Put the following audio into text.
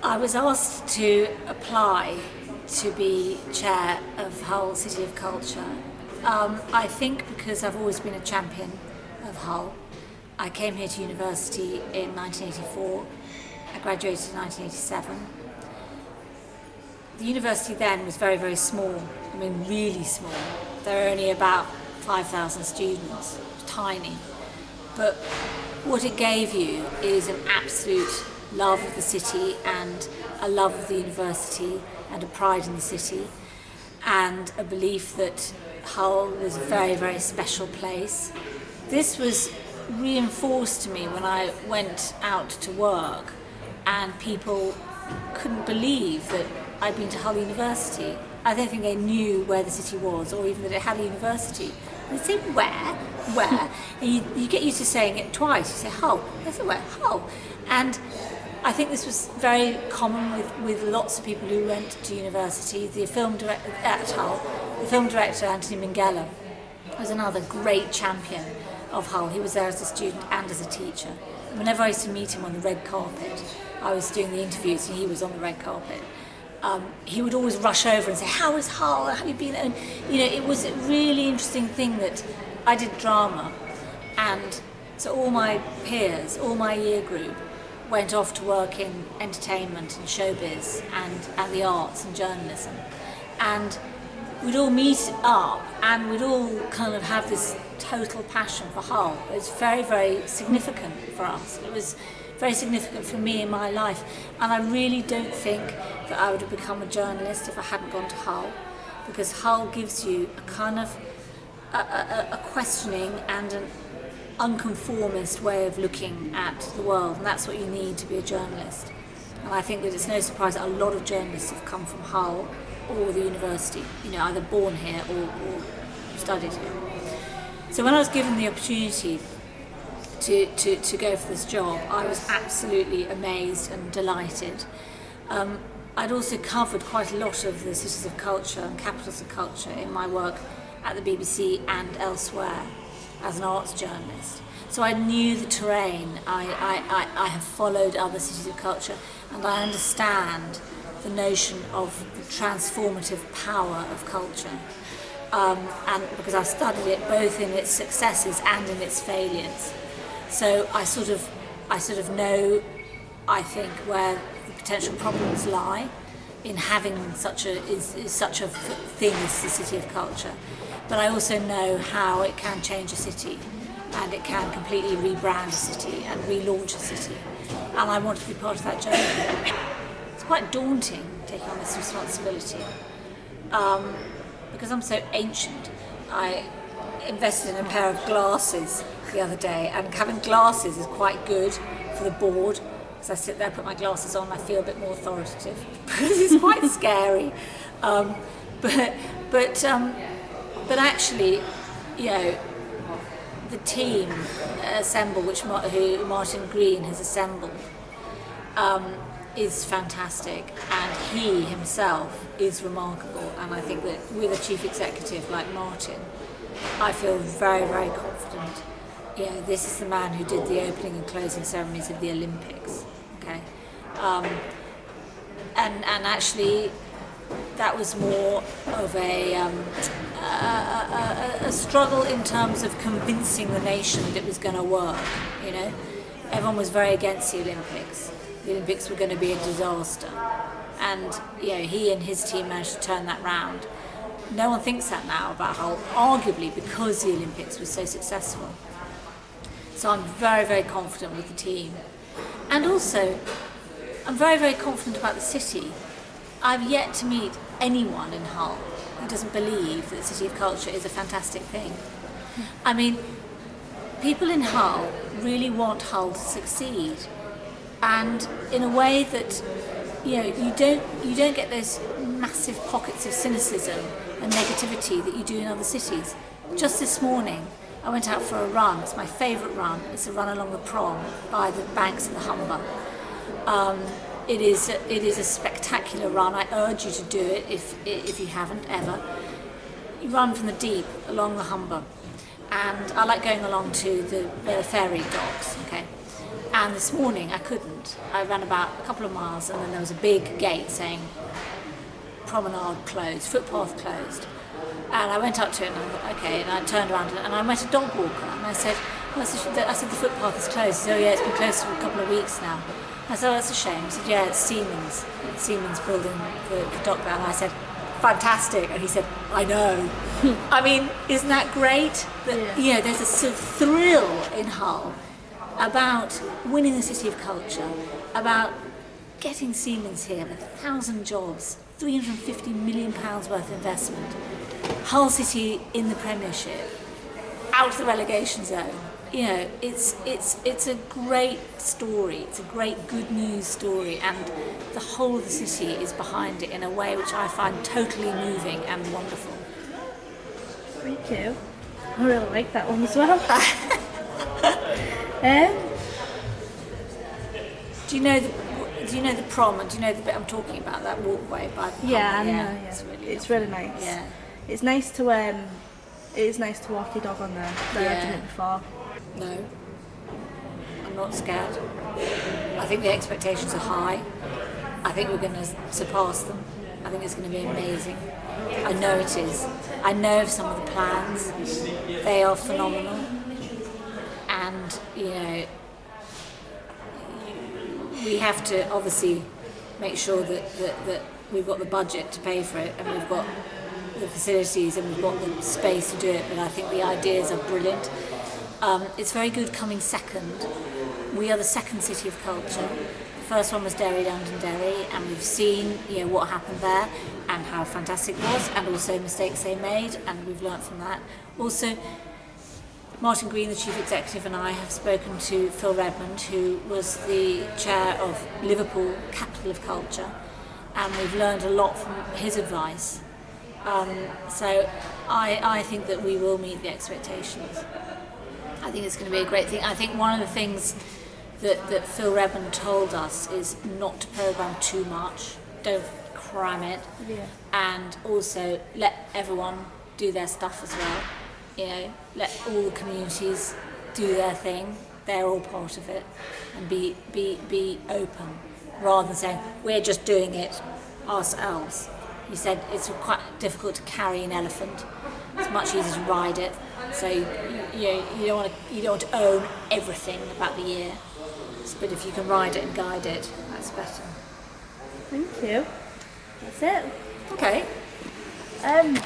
I was asked to apply to be chair of Hull City of Culture. I think because I've always been a champion of Hull. I came here to university in 1984. I graduated in 1987. The university then was very, very small. I mean, really small. There were only about 5,000 students, tiny. But what it gave you is an absolute love of the city and a love of the university and a pride in the city and a belief that Hull was a very, very special place. This was reinforced to me when I went out to work and people couldn't believe that I'd been to Hull University. I don't think they knew where the city was or even that it had a university. They say, where? Where? And you get used to saying it twice. You say, Hull. They say, where? Hull. And I think this was very common with lots of people who went to university. The film director at Hull, the film director Anthony Minghella, was another great champion of Hull. He was there as a student and as a teacher. And whenever I used to meet him on the red carpet, I was doing the interviews and he was on the red carpet. He would always rush over and say, how is Hull? Have you been there? And, you know, it was a really interesting thing that I did drama, and so all my peers, all my year group, went off to work in entertainment and showbiz and the arts and journalism. And we'd all meet up and we'd all kind of have this total passion for Hull. It was very, very significant for us. It was very significant for me in my life. And I really don't think that I would have become a journalist if I hadn't gone to Hull, because Hull gives you a kind of a questioning and an unconformist way of looking at the world, and that's what you need to be a journalist. And I think that it's no surprise that a lot of journalists have come from Hull or the university, you know, either born here or studied here. So when I was given the opportunity to go for this job, I was absolutely amazed and delighted. I'd also covered quite a lot of the cities of culture and capitals of culture in my work at the BBC and elsewhere as an arts journalist. So I knew the terrain, I have followed other cities of culture, and I understand the notion of the transformative power of culture. And because I studied it both in its successes and in its failures. So I sort of know, I think, where the potential problems lie in having such a thing as the city of culture. But I also know how it can change a city, and it can completely rebrand a city and relaunch a city. And I want to be part of that journey. It's quite daunting taking on this responsibility because I'm so ancient. I invested in a pair of glasses the other day, and having glasses is quite good for the board, because I sit there, put my glasses on, I feel a bit more authoritative because it's quite scary. But actually, you know, the team assembled, who Martin Green has assembled, is fantastic, and he himself is remarkable. And I think that with a chief executive like Martin, I feel very, very confident. You know, this is the man who did the opening and closing ceremonies of the Olympics. Okay, and actually, that was more of a struggle in terms of convincing the nation that it was going to work. You know, everyone was very against the Olympics. The Olympics were going to be a disaster, and you know, he and his team managed to turn that round. No one thinks that now about Hull, arguably because the Olympics was so successful. So I'm very, very confident with the team, and also I'm very, very confident about the city. I've yet to meet anyone in Hull who doesn't believe that the City of Culture is a fantastic thing. I mean, people in Hull really want Hull to succeed, and in a way that, you know, you don't get those massive pockets of cynicism and negativity that you do in other cities. Just this morning, I went out for a run. It's my favourite run. It's a run along the Prom by the banks of the Humber. It is a spectacular run. I urge you to do it if you haven't ever. You run from the deep along the Humber, and I like going along to the ferry docks. Okay, And this morning I couldn't. I ran about a couple of miles and then there was a big gate saying promenade closed, footpath closed. And I went up to it and I thought, okay, and I turned around and I met a dog walker and I said, well, I said the footpath is closed. He said, oh yeah, it's been closed for a couple of weeks now. I said, oh, that's a shame. He said, yeah, it's Siemens. Siemens building the dock there. And I said, fantastic. And he said, I know. I mean, isn't that great? That, you know, there's a sort of thrill in Hull about winning the City of Culture, about getting Siemens here with 1,000 jobs, £350 million worth of investment, Hull City in the Premiership, out of the relegation zone. You know, it's a great story. It's a great good news story, and the whole of the city is behind it in a way which I find totally moving and wonderful. Thank you. I really like that one as well. Do you know the prom, and do you know the bit I'm talking about, that walkway by the prom? Yeah, I know. Yeah. It's really nice. Yeah. It's nice to it is nice to walk your dog on there. I've done it before. No, I'm not scared. I think the expectations are high. I think we're going to surpass them. I think it's going to be amazing. I know it is. I know of some of the plans. They are phenomenal. And, you know, we have to obviously make sure that we've got the budget to pay for it, and we've got the facilities and we've got the space to do it, but I think the ideas are brilliant. It's very good coming second. We are the second City of Culture. The first one was Derry, Londonderry, and we've seen, you know, what happened there and how fantastic it was, and also mistakes they made, and we've learnt from that. Also, Martin Green, the Chief Executive, and I have spoken to Phil Redmond, who was the chair of Liverpool, Capital of Culture, and we've learned a lot from his advice. So I think that we will meet the expectations. I think it's going to be a great thing. I think one of the things that Phil Redmond told us is not to programme too much, don't cram it, and also let everyone do their stuff as well. You know, let all the communities do their thing. They're all part of it, and be open, rather than saying we're just doing it ourselves. He said it's quite difficult to carry an elephant. It's much easier to ride it. So you don't want to own everything about the year. But if you can ride it and guide it, that's better. Thank you. That's it. Okay. Thank you.